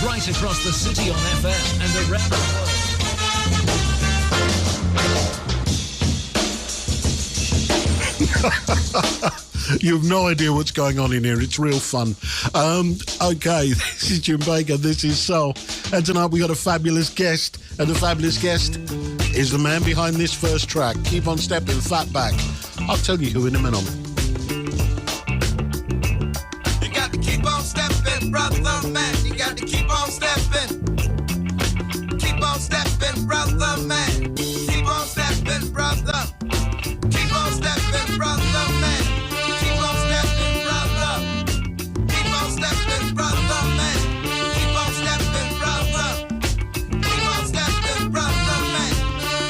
right across the city on FM and around the world. You have no idea what's going on in here. It's real fun. Okay, this is Jim Baker. This is Soul. And tonight we got a fabulous guest. And the fabulous guest is the man behind this first track. Keep on stepping, Fatback. I'll tell you who in a minute. You got to keep on stepping, brother man. You got to keep on stepping. Keep on stepping, brother man. Keep on stepping, brother. Keep on stepping, brother man. Keep on stepping, brother. Keep on stepping, brother man. Keep on stepping, brother. Keep on stepping, brother man.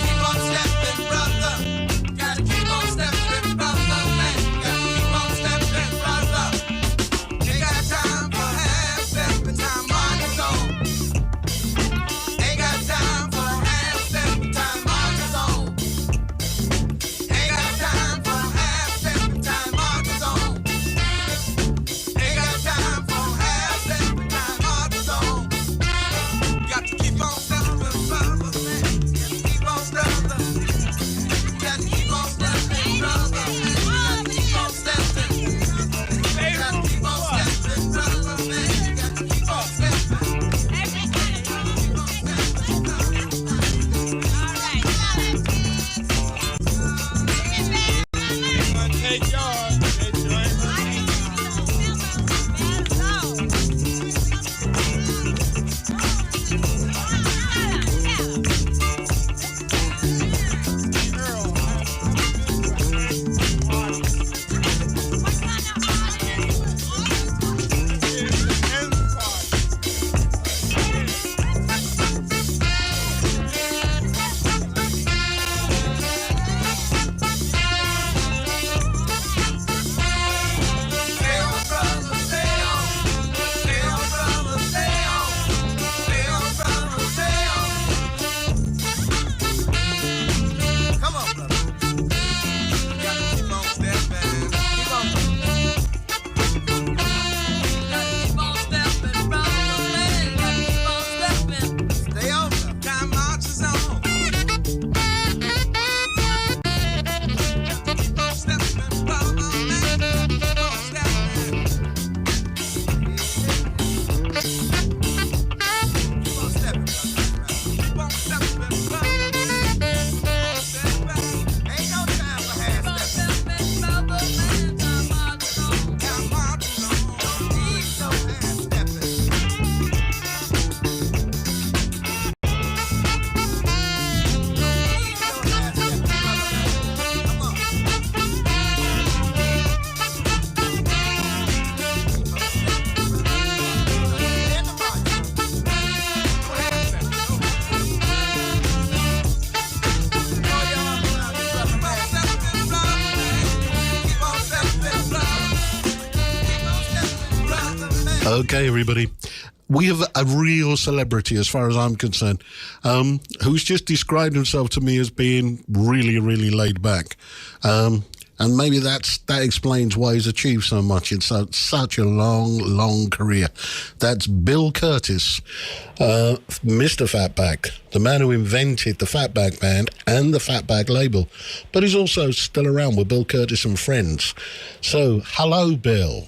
Keep on stepping, brother. Gotta keep on stepping, brother man. Gotta keep on stepping, brother. Ain't got time for half stepping, time on its own. Ain't got time for half stepping, time on its own. Ain't got time for half stepping, time on its own. Ain't got time for half stepping, time on its own. Got to keep on stepping, brother man. Keep on stepping. Got to keep on stepping, brother. Got to keep on stepping. Got to keep on stepping, brother man. Got to keep on stepping. Take yours. Okay, everybody. We have a real celebrity, as far as I'm concerned, who's just described himself to me as being really, really laid back. And maybe that explains why he's achieved so much in such a long, long career. That's Bill Curtis, Mr. Fatback, the man who invented the Fatback Band and the Fatback label. But he's also still around with Bill Curtis and Friends. So, hello, Bill.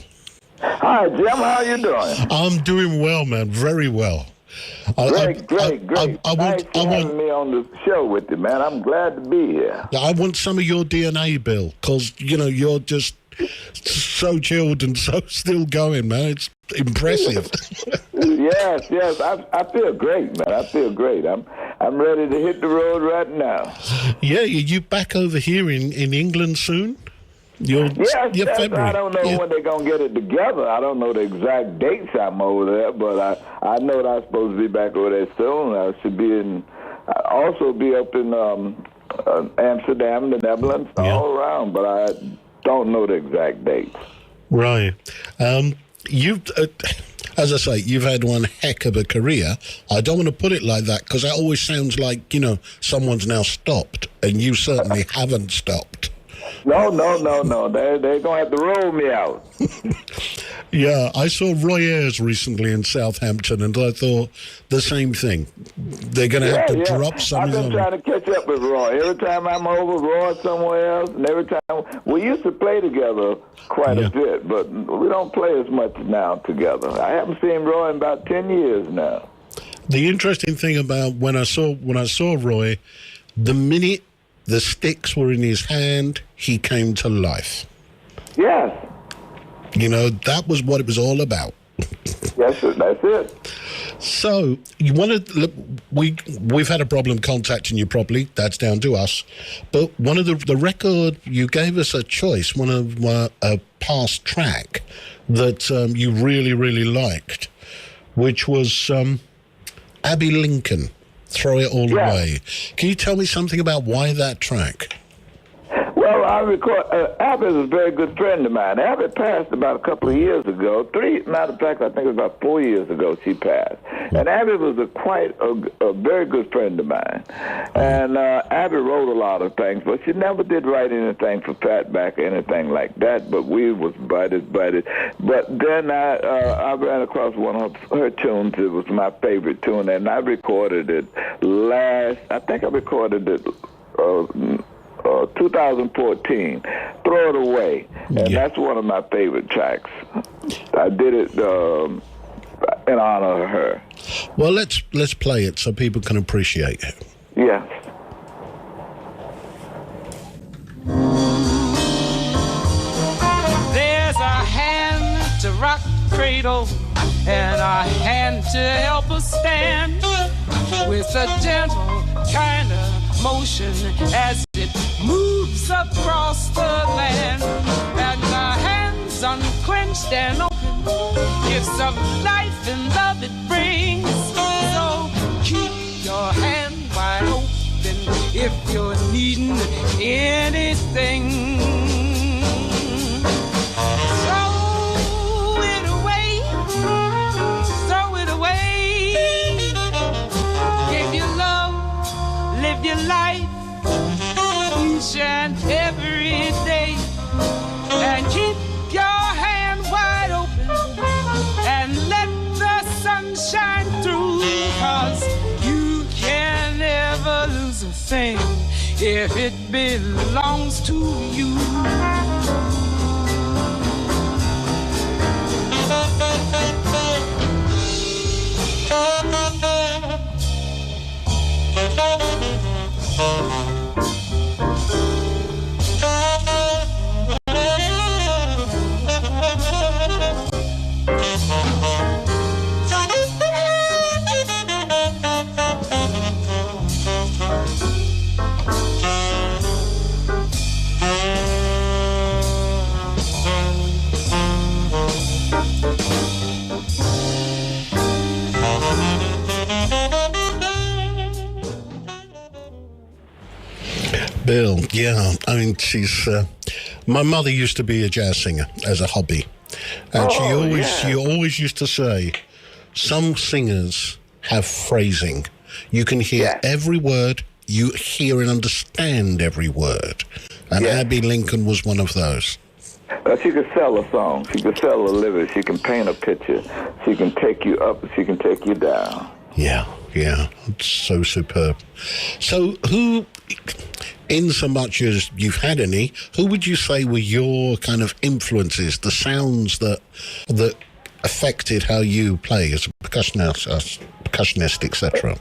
Hi, Jim. How you doing? I'm doing well, man. Very well. Great. Thanks for having me on the show with you, man. I'm glad to be here. I want some of your DNA, Bill, because, you're just so chilled and so still going, man. It's impressive. Yes. I feel great, man. I feel great. I'm ready to hit the road right now. Yeah, you back over here in England soon? Yes, February. I don't know when they're going to get it together. I don't know the exact dates I'm over there, but I know that I'm supposed to be back over there soon. I should also be up in Amsterdam, the Netherlands, all around, but I don't know the exact dates. Right. You've, as I say, you've had one heck of a career. I don't want to put it like that because that always sounds like, someone's now stopped, and you certainly haven't stopped. No. They're going to have to roll me out. Yeah, I saw Roy Ayers recently in Southampton, and I thought the same thing. They're going to have to drop I've something been on trying to catch up with Roy. Every time I'm over, Roy somewhere else, and every time we used to play together quite a bit, but we don't play as much now together. I haven't seen Roy in about 10 years now. The interesting thing about when I saw Roy, the minute the sticks were in his hand, he came to life. Yes. You know, that was what it was all about. Yes, that's it. So you want to look, we've had a problem contacting you properly. That's down to us. But one of the record, you gave us a choice, one of a past track that you really, really liked, which was Abbey Lincoln, Throw It All Away. Can you tell me something about why that track? Well, I record. Abby is a very good friend of mine. Abby passed about a couple of years ago. Matter of fact, I think it was about 4 years ago she passed. And Abby was quite a very good friend of mine. And Abby wrote a lot of things, but she never did write anything for Fatback or anything like that. But we was buddies. But then I ran across one of her tunes. It was my favorite tune, and I recorded it I think I recorded it 2014, Throw It Away, and that's one of my favorite tracks. I did it in honor of her. Well, let's play it so people can appreciate it. Yes. There's a hand to rock the cradle and a hand to help us stand with a gentle kind of motion as it moves across the land, and the hands unclenched and open, gifts of life and love it brings. So keep your hand wide open if you're needing anything. Throw it away, throw it away. Give your love, live your life each and every day, and keep your hand wide open and let the sun shine through, 'cause you can never lose a thing if it belongs to you. Bill, yeah, I mean, she's. My mother used to be a jazz singer as a hobby, and she always used to say, some singers have phrasing. You can hear every word, you hear and understand every word, and Abbey Lincoln was one of those. She could sell a song. She could sell a lyric. She can paint a picture. She can take you up. She can take you down. Yeah, it's so superb. So who, in so much as you've had any, who would you say were your kind of influences, the sounds that affected how you play as a percussionist, etc.?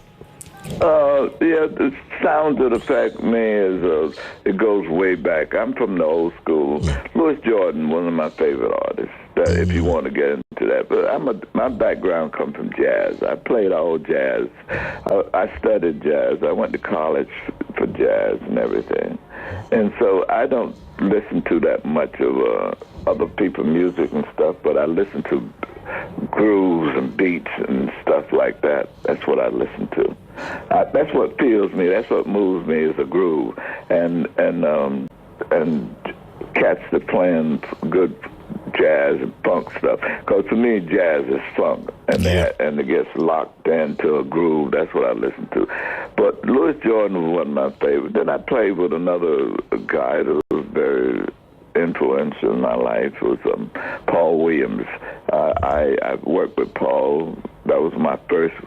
The sounds that affect me is it goes way back. I'm from the old school. Louis Jordan, one of my favorite artists. If you want to get into that, but my background comes from jazz. I played all jazz. I studied jazz. I went to college for jazz and everything, and so I don't listen to that much of other people's music and stuff. But I listen to grooves and beats and stuff like that. That's what I listen to. That's what feels me. That's what moves me is a groove, and cats that playing good jazz and funk stuff. Because to me, jazz is funk, and it gets locked into a groove. That's what I listen to. But Louis Jordan was one of my favorites. Then I played with another guy that was very influential in my life. It was Paul Williams. I worked with Paul. That was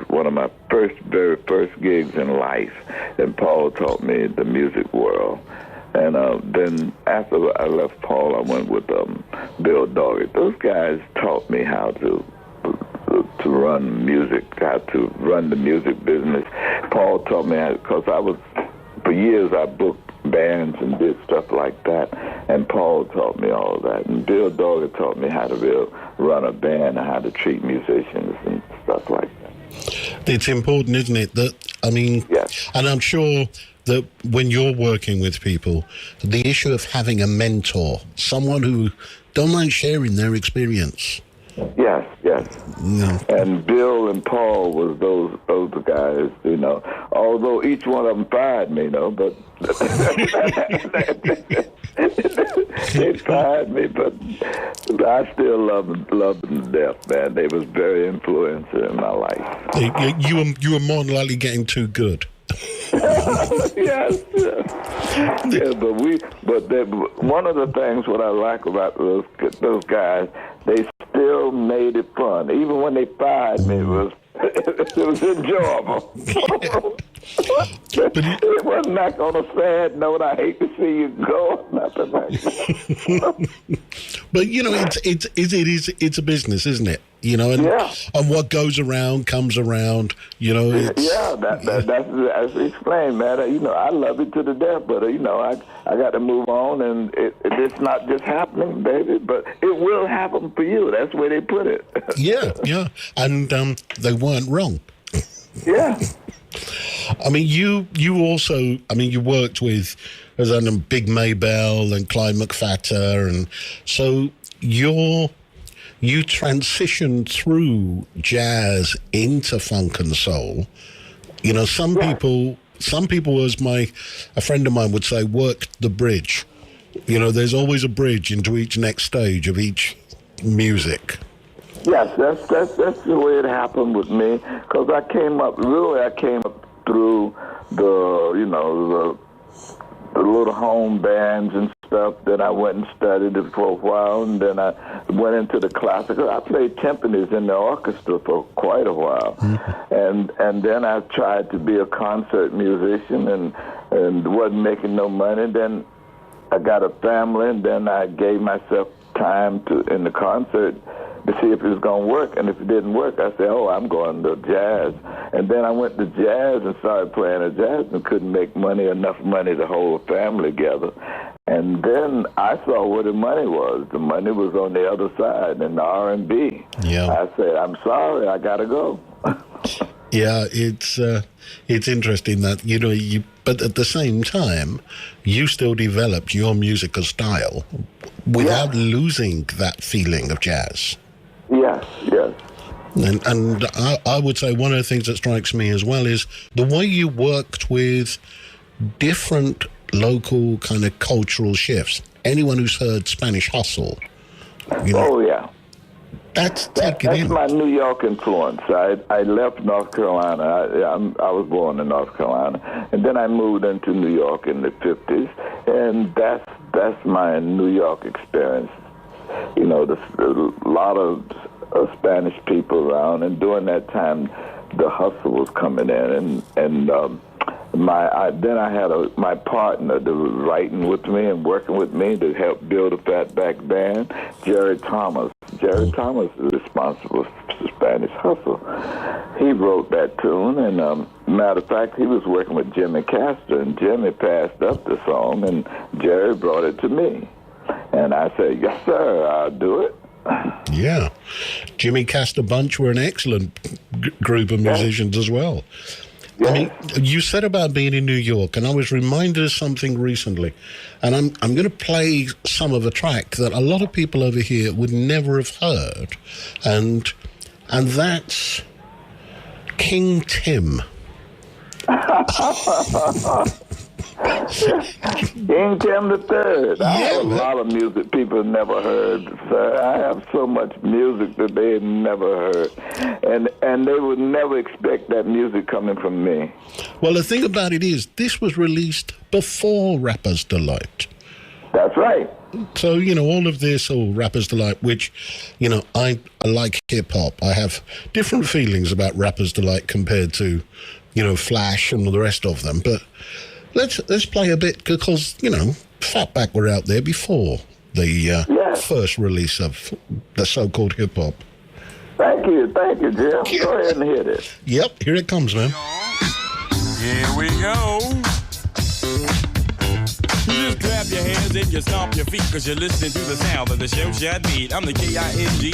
one of my very first gigs in life, and Paul taught me the music world. And then after I left Paul, I went with Bill Doggett. Those guys taught me how to run music, how to run the music business. Paul taught me because for years I booked bands and did stuff like that, and Paul taught me all that. And Bill Doggett taught me how to run a band and how to treat musicians and stuff like that. It's important, isn't it? Yes. And I'm sure that when you're working with people, the issue of having a mentor, someone who don't mind sharing their experience. Yes. Yeah. And Bill and Paul was those guys, although each one of them fired me, but they fired me, but I still love them to death, man. They was very influential in my life. You were more than likely getting too good. Yes. But one of the things what I like about those guys, they still made it fun. Even when they fired me, it was enjoyable. It wasn't like on a sad note, I hate to see you go, nothing like that. But it's a business, isn't it? And what goes around comes around. That's explained, man. I love it to the death, but I got to move on, and it's not just happening, baby, but it will happen for you. That's where they put it. Yeah, and they weren't wrong. Yeah. I mean, you also, you worked with Big Maybell and Clyde McPhatter, and so you transitioned through jazz into funk and soul. Some people, as a friend of mine would say, worked the bridge. There's always a bridge into each next stage of each music. Yes, that's the way it happened with me, because I came up through the little home bands and stuff. Then I went and studied it for a while, and then I went into the classical. I played timpanis in the orchestra for quite a while, and then I tried to be a concert musician and wasn't making no money. Then I got a family, and then I gave myself time in the concert to see if it was going to work. And if it didn't work, I said, I'm going to jazz. And then I went to jazz and started playing the jazz and couldn't make enough money to hold a family together. And then I saw where the money was. The money was on the other side in the R&B. Yeah. I said, I'm sorry, I got to go. Yeah, it's interesting that, but at the same time, you still developed your musical style without losing that feeling of jazz. Yes. And I would say one of the things that strikes me as well is the way you worked with different local kind of cultural shifts. Anyone who's heard Spanish Hustle, Oh, yeah. That's my New York influence. I left North Carolina. I was born in North Carolina, and then I moved into New York in the 50s, and that's my New York experience. There's a lot of Spanish people around, and during that time, the hustle was coming in, and then I had my partner that was writing with me and working with me to help build a Fatback band, Jerry Thomas. Jerry Thomas is responsible for Spanish Hustle. He wrote that tune, and matter of fact, he was working with Jimmy Castor, and Jimmy passed up the song, and Jerry brought it to me. And I said, yes, sir, I'll do it. Yeah. Jimmy Castor Bunch were an excellent group of musicians as well. Yes. I mean, you said about being in New York, and I was reminded of something recently. And I'm going to play some of a track that a lot of people over here would never have heard. And that's King Tim. King Tim the Third. I have a lot of music people never heard, sir. I have so much music that they had never heard, and they would never expect that music coming from me. Well, the thing about it is, this was released before Rapper's Delight. That's right. So, all of this, Rapper's Delight, which, I like hip-hop. I have different feelings about Rapper's Delight compared to, Flash and the rest of them. But let's play a bit because, Fatback were out there before the first release of the so-called hip-hop. Thank you, Jim. Go ahead and hit it. Yep, here it comes, man. Here we go. Just clap your hands and you stomp your feet, cause you're listening to the sound of the show shot beat. I'm the King,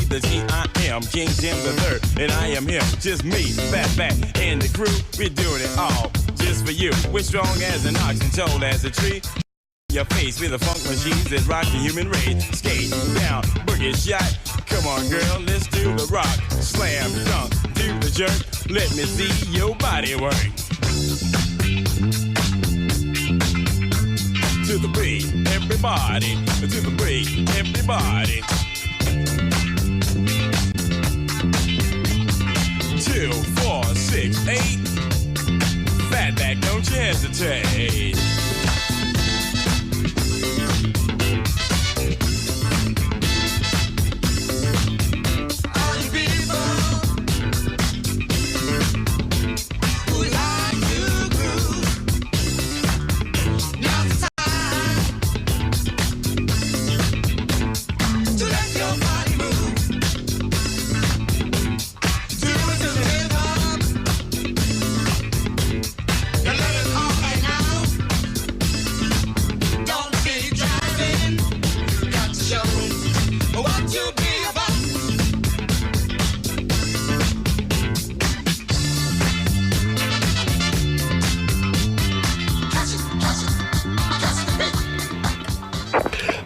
the T-I-M, King Tim the Third, and I am him, just me, Fatback, and the crew. We're doing it all just for you. We're strong as an ox and tall as a tree. Your face with the funk machines that rock the human race. Skate down, boogie shot. Come on, girl, let's do the rock. Slam, dunk, do the jerk. Let me see your body work. To the beat, everybody. To the beat, everybody. 2, 4, 6, 8. Fatback, don't you hesitate.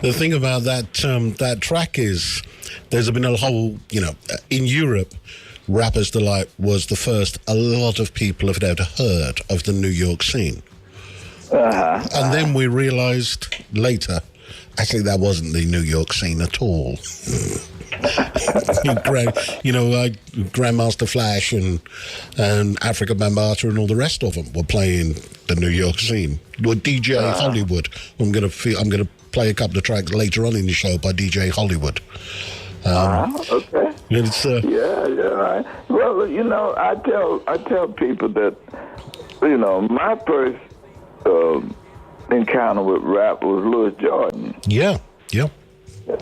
The thing about that track is there's been a whole, in Europe, Rapper's Delight was the first a lot of people have ever heard of the New York scene. And then we realized later, actually, that wasn't the New York scene at all. Grandmaster Flash and Africa Bambaataa and all the rest of them were playing the New York scene. With DJ Hollywood, I'm gonna play a couple of tracks later on in the show by DJ Hollywood. Okay. It's, right. Well, I tell people that, my first encounter with rap was Louis Jordan. Yeah.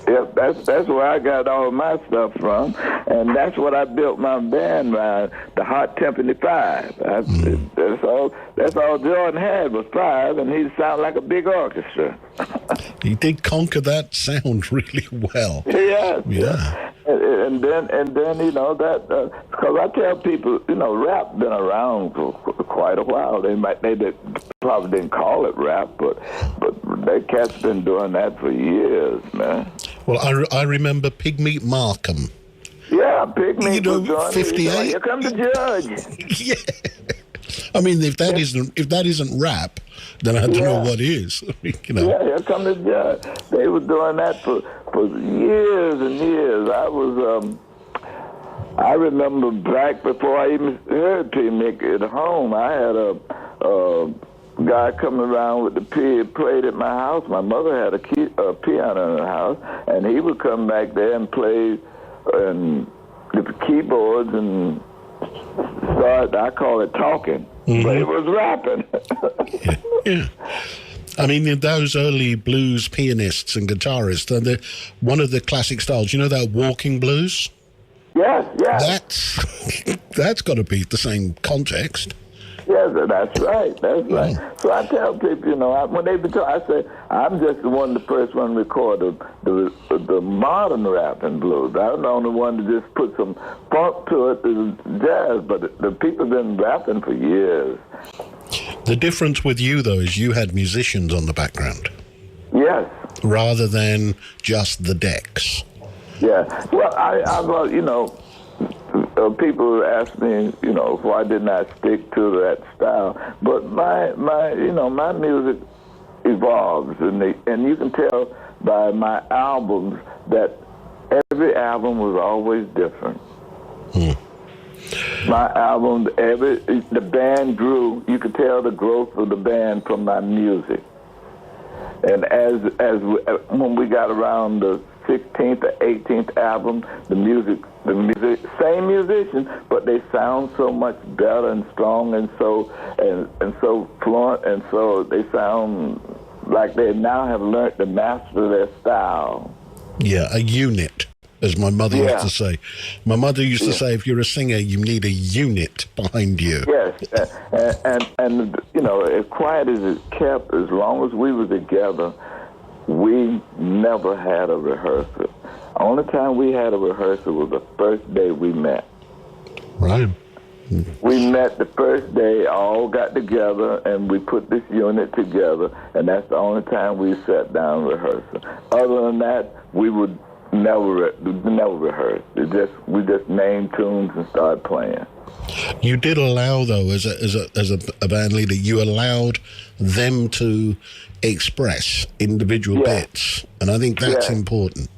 Yep, that's where I got all my stuff from, and that's what I built my band around. The Hot Timpani 5. That's all Jordan had was 5, and he sounded like a big orchestra. He did conquer that sound really well. Yeah. And then that because I tell people, rap been around for quite a while. They probably didn't call it rap, but they cats been doing that for years, man. Well, I remember Pigmeat Markham. Yeah, Pigmeat was on 58. Here comes the judge. Yeah. I mean, if that isn't rap, then I don't know what is. Yeah, here comes the judge. They were doing that for years and years. I remember back before I even heard Pigmeat at home, I had a guy coming around with the played at my house. My mother had a piano in the house, and he would come back there and play and the keyboards and start. I call it talking, but it was rapping. Yeah. I mean, those early blues pianists and guitarists, they're one of the classic styles. You know that walking blues? Yes. That's got to be the same context. Yes, that's right. So I tell people, when they be talking, I say, I'm just the first one to record the modern rap and blues. I'm the only one to just put some funk to it, jazz, but the people been rapping for years. The difference with you, though, is you had musicians on the background. Yes. Rather than just the decks. Yeah. Well, people ask me, why didn't I stick to that style? But my music evolves, and you can tell by my albums that every album was always different. My album, the band grew. You could tell the growth of the band from my music. And when we got around the 16th or 18th album, the music, same musicians, but they sound so much better and strong and so fluent, and so they sound like they now have learned to master their style. Yeah, a unit, as my mother used to say. My mother used to say, if you're a singer, you need a unit behind you. Yes, and you know, as quiet as it kept, as long as we were together, we never had a rehearsal. Only time we had a rehearsal was the first day we met. Right. We met the first day, all got together, and we put this unit together, and that's the only time we sat down and rehearsed. Other than that, we would never rehearse. We just named tunes and started playing. You did allow, though, as a band leader, you allowed them to express individual bits, and I think that's important.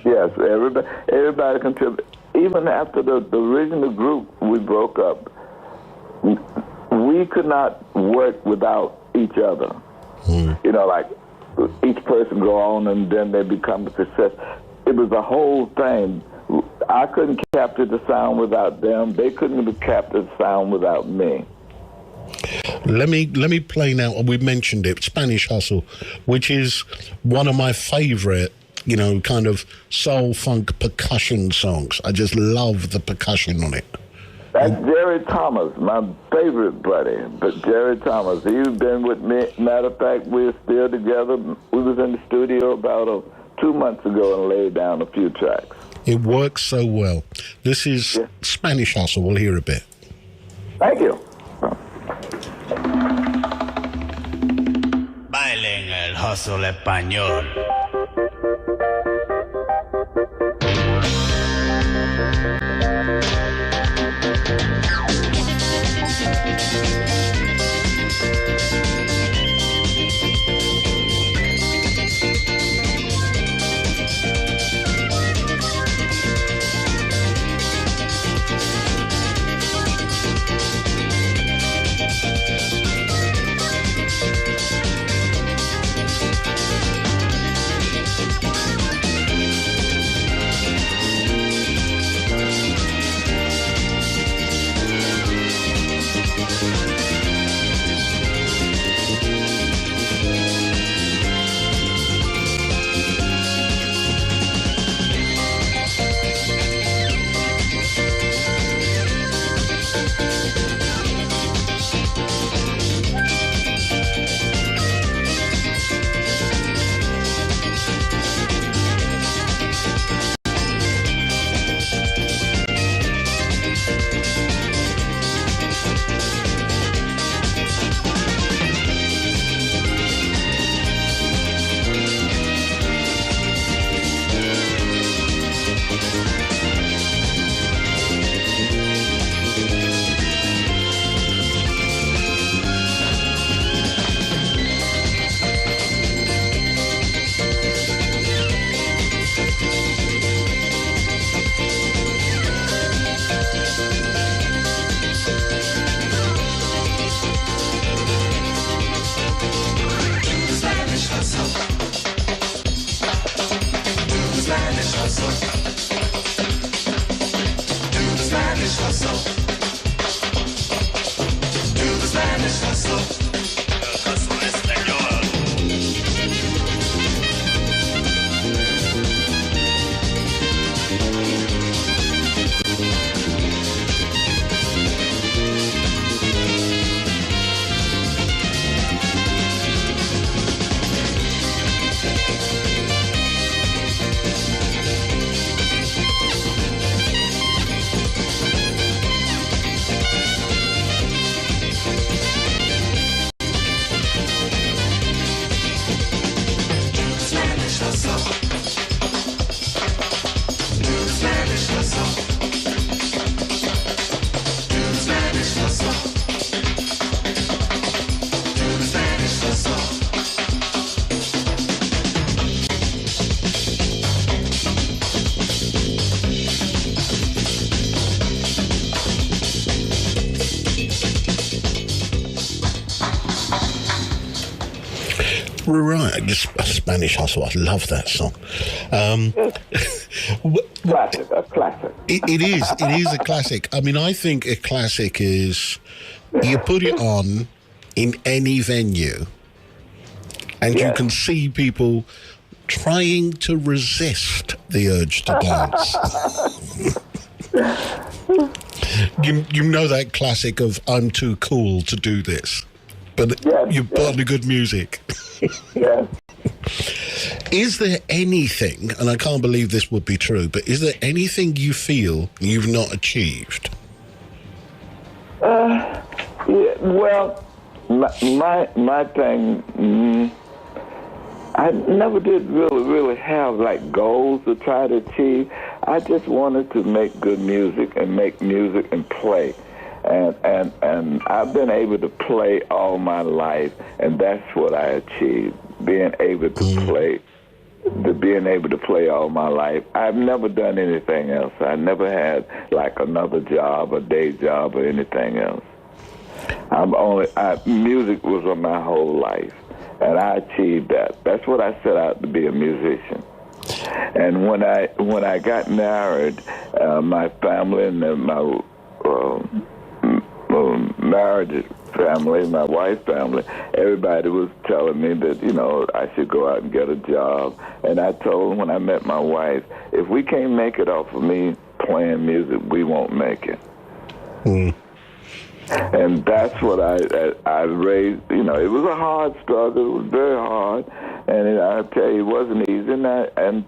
Yes, everybody contributed. Even after the original group, we broke up, we could not work without each other. You know, like each person go on and then they become a success. It was a whole thing. I couldn't capture the sound without them. They couldn't have captured the sound without me. Let me play now. We mentioned it, Spanish Hustle, which is one of my favorite, you know, kind of soul funk percussion songs. I just love the percussion on it. That's Jerry Thomas, my favorite buddy. But Jerry Thomas, he's been with me. Matter of fact, we're still together. We was in the studio about 2 months ago and laid down a few tracks. It works so well. This is Spanish Hustle. We'll hear a bit. Thank you. Bailen el hustle español. Right, just a Spanish Hustle. I love that song. Classic, a classic. It is a classic. I mean, I think a classic is you put it on in any venue and you can see people trying to resist the urge to dance. You know that classic of I'm too cool to do this, but you've got the good music. Yes. Is there anything, and I can't believe this would be true, but is there anything you feel you've not achieved? Yeah, well, my thing, I never did really have like goals to try to achieve. I just wanted to make good music and make music and play. And I've been able to play all my life, and that's what I achieved, being able to play all my life. I've never done anything else. I never had like another job, a day job, or anything else. Music was on my whole life, and I achieved that. That's what I set out to be, a musician. And when I got married, my family and my marriage family, my wife's family, everybody was telling me that, I should go out and get a job. And I told them when I met my wife, if we can't make it off of me playing music, we won't make it. And that's what I raised. It was a hard struggle. It was very hard. And I tell you, it wasn't easy. And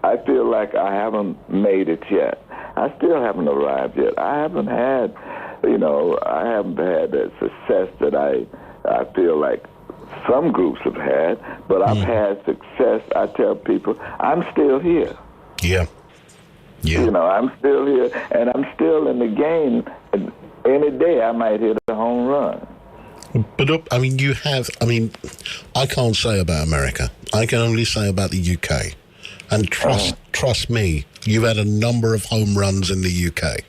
I feel like I haven't made it yet. I still haven't arrived yet. I haven't had that success that I feel like some groups have had, but I've had success. I tell people, I'm still here. Yeah. I'm still here, and I'm still in the game. Any day I might hit a home run. But, I can't say about America. I can only say about the UK. And trust me, you've had a number of home runs in the UK.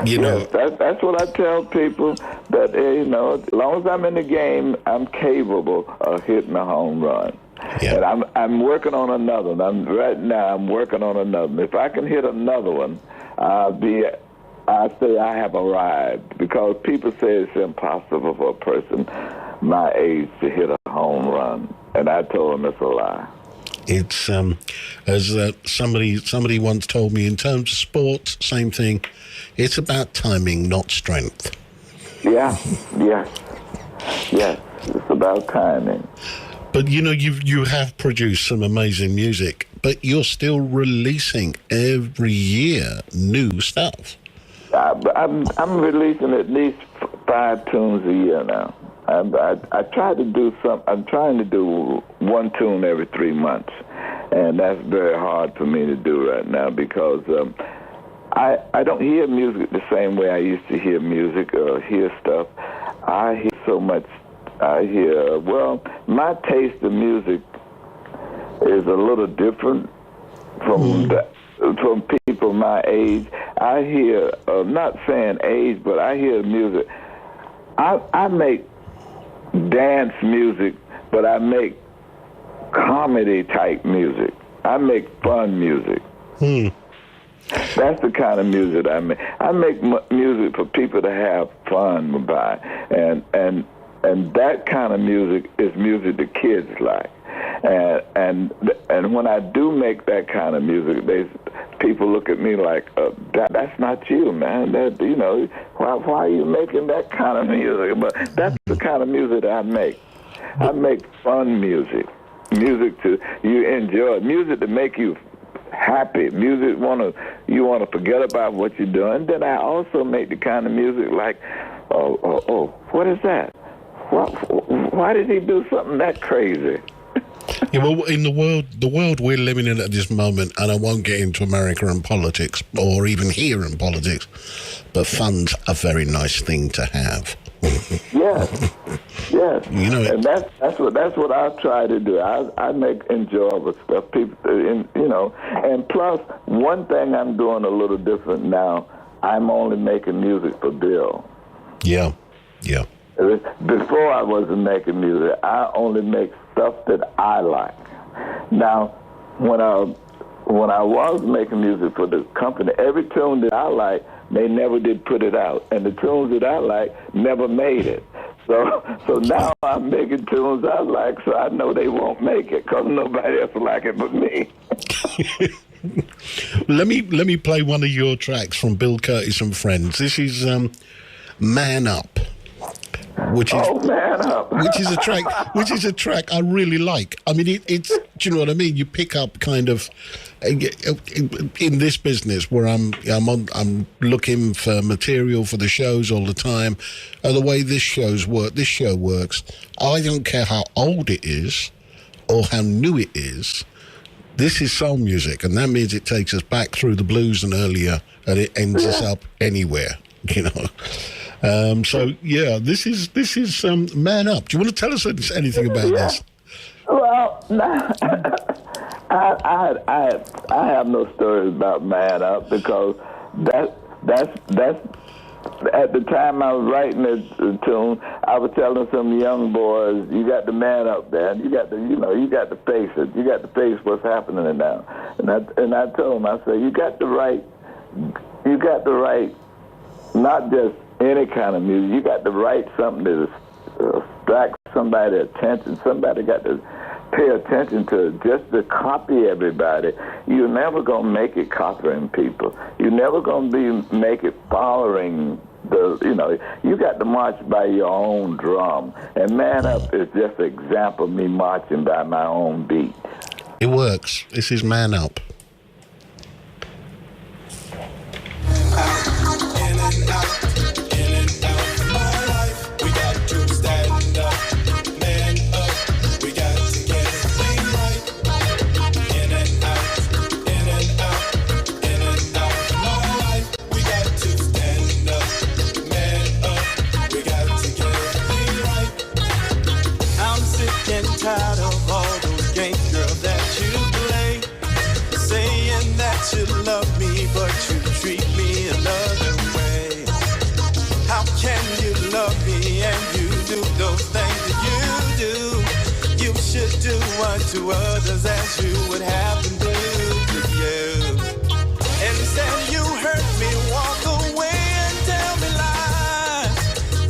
Yes, that's what I tell people, that, as long as I'm in the game, I'm capable of hitting a home run. Yeah. And I'm working on another one. Right now I'm working on another one. If I can hit another one, I say I have arrived, because people say it's impossible for a person my age to hit a home run. And I told them it's a lie. It's, as somebody once told me, in terms of sports, same thing. It's about timing, not strength. Yes, it's about timing. But you have produced some amazing music, but you're still releasing every year new stuff. I'm releasing at least 5 tunes a year now. I try to do I'm trying to do 1 tune every 3 months, and that's very hard for me to do right now, because I don't hear music the same way I used to hear music or hear stuff. I hear so much. My taste of music is a little different from people my age. I hear, not saying age, but I hear music. I make dance music, but I make comedy type music. I make fun music. That's the kind of music I make. I make music for people to have fun by, and that kind of music is music the kids like. And when I do make that kind of music, people look at me like, that's not you, man. Why are you making that kind of music? But that's the kind of music that I make. I make fun music to you enjoy, music to make you happy, music you want to forget about what you're doing. Then I also make the kind of music like, oh, what is that? Why did he do something that crazy? Yeah, well, in the world we're living in at this moment, and I won't get into America and politics, or even here in politics, but fun's a very nice thing to have. Yes. And that's what I try to do. I make enjoyable stuff. People, and plus, one thing I'm doing a little different now, I'm only making music for Bill. Yeah. Before I wasn't making music, I only make stuff that I like. Now, when I was making music for the company, every tune that I like, they never did put it out, and the tunes that I like never made it. So now I'm making tunes I like, so I know they won't make it because nobody else will like it but me. Let me play one of your tracks from Bill Curtis and Friends. This is Man Up. Which is Man Up. which is a track I really like. I mean, it's do you know what I mean? You pick up kind of in this business where I'm looking for material for the shows all the time. The way this show works, I don't care how old it is or how new it is. This is soul music, and that means it takes us back through the blues and earlier, and it ends us up anywhere. You know. So yeah, this is Man Up. Do you want to tell us anything about this? Well, I have no stories about Man Up because that's at the time I was writing the tune, I was telling some young boys, you got to man up, man. You got to face it. You got to face what's happening now. And I told them, I said, you got to write not just any kind of music. You got to write something that attracts somebody's attention. Somebody got to pay attention to it. Just to copy everybody, you're never going to make it copying people. You're never going to make it following you got to march by your own drum. And Man Up is just an example of me marching by my own beat. It works. This is Man Up. Tired of all those games, girl, that you play, saying that you love me, but you treat me another way. How can you love me and you do those things that you do? You should do unto others as you would have them do to you. Instead, you hurt me, walk away and tell me lies.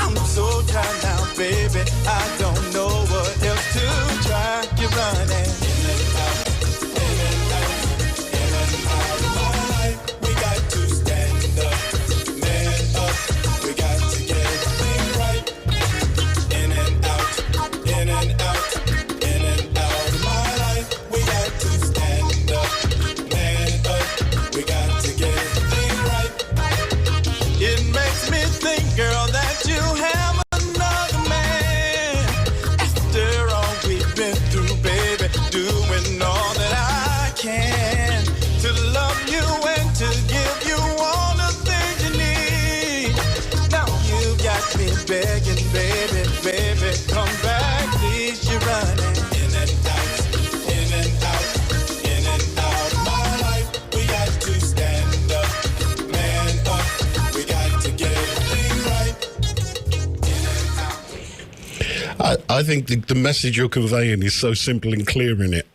I'm so tired now, baby, I don't know what else to try. You're running in and out, in and out, in and out of my life. We got to stand up, man up. We got to get everything right. In and out, in and out, in and out of my life. We got to stand up, man up. We got to get everything right. It makes me think, girl, that you have another man. After all we've been through, baby, doing all that I can to love you and to give you all the things you need. Now you got me begging, baby, baby, come back, please. You're running in and out, in and out, in and out of my life. We got to stand up, man up. We got to get everything right. In and out. I think the message you're conveying is so simple and clear in it.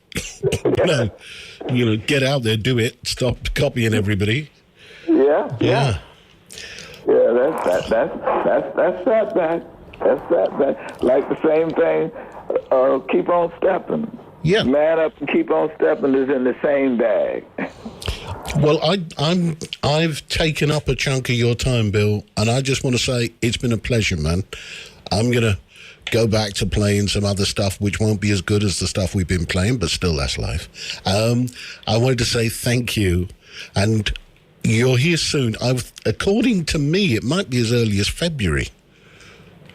Get out there, do it, stop copying everybody. Yeah. Yeah. That's Fatback. That's Fatback. Like the same thing, keep on stepping. Yeah. Man Up and Keep on Stepping is in the same bag. Well, I've taken up a chunk of your time, Bill, and I just want to say it's been a pleasure, man. I'm gonna go back to playing some other stuff which won't be as good as the stuff we've been playing, but still that's life. I wanted to say thank you, and you're here soon. According to me, it might be as early as February.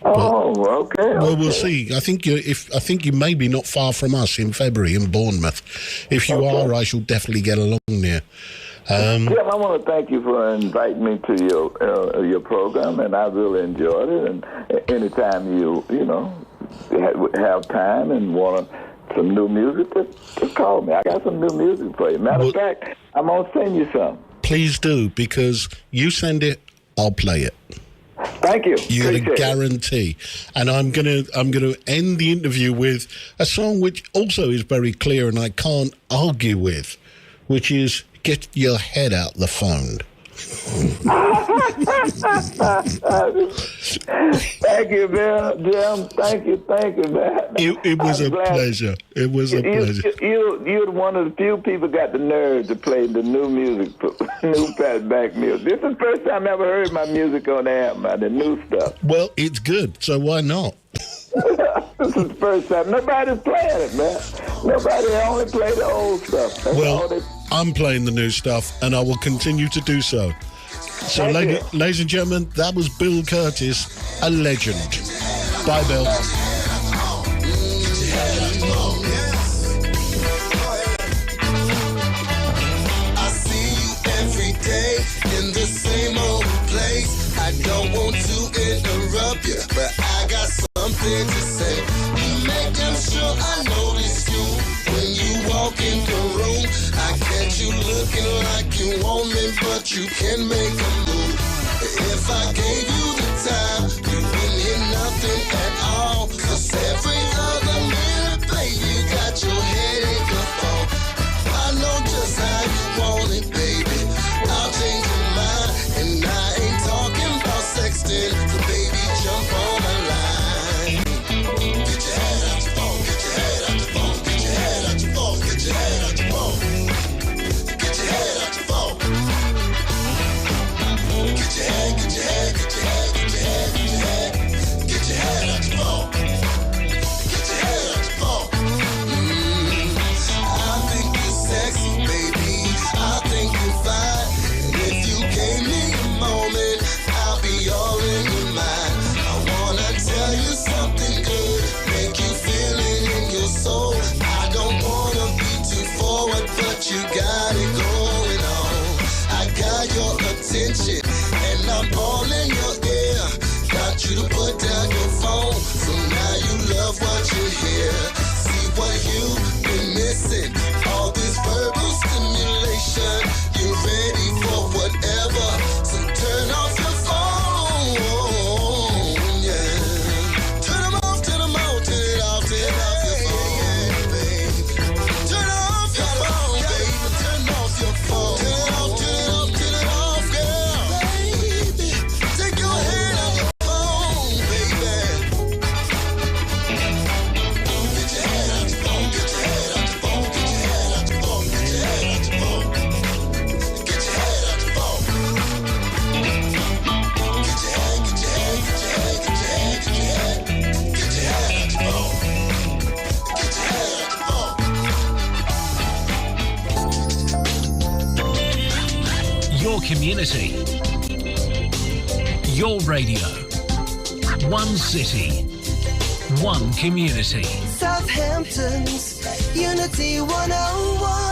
Okay. Well, we'll see. I think you may be not far from us in February in Bournemouth. If you are, I shall definitely get along there. Tim, I want to thank you for inviting me to your program, and I really enjoyed it. And anytime you have time and want some new music, just call me. I got some new music for you. Matter of fact, I'm gonna send you some. Please do, because you send it, I'll play it. Thank you. You got a Appreciate it. guarantee. And I'm gonna end the interview with a song which also is very clear and I can't argue with, which is "Get Your Head Out the Phone." Thank you, Jim. Thank you, man. It was a pleasure. It was a pleasure. You're one of the few people got the nerve to play the new music, new Fatback music. This is the first time I ever heard my music on air, man, the new stuff. Well, it's good, so why not? This is the first time. Nobody's playing it, man. Nobody only play the old stuff. That's all Well, they... I'm playing the new stuff, and I will continue to do so. So, ladies and gentlemen, that was Bill Curtis, a legend. Bye, Bill. I see you every day in the same old place. I don't want to interrupt you, but I got something to say. You make damn sure I notice you when you walk in the room. I catch you looking like you want me, but you can make a move. If I gave you the time, you wouldn't hear nothing at all. 'Cause every other minute, baby, you got your head in your phone. I know just how you want it, baby. I'll change your mind, and I ain't talking about sexting. So baby, jump on the line. Get your head out your phone. Get your head out your phone. Get your head out your phone. Get your head out your phone. Get your head out your phone. Get your head, get your head, get your head, get your head, get your head. Get your head out your phone. Get your head out your phone. I think you're sexy, baby. I think you're fine. And if you gave me a moment, I'll be all in your mind. I wanna tell you something good, make you feel it in your soul. I don't wanna be too forward, but you got it going on. I got your attention, and I'm all in your ear. Got you to put down your phone, so now you love what you hear. See what you've been missing, all this verbal stimulation. You ready for whatever, so turn off your phone, yeah. Turn them off, turn them off, turn it off, turn it off your phone, baby. Turn off your phone, baby, turn off your phone. Turn it off, turn it off, turn it off, girl. Baby, take your hand off your phone, baby. Get your head out your phone, get your head out your phone, get your head out your phone, get your head out your phone. Get your head out your phone. Get your head, get your head, get your head, get your head, get your head. Get your head out your phone. Get your head out your phone. Your community. Your radio. One city. One community. Southampton's Unity 101.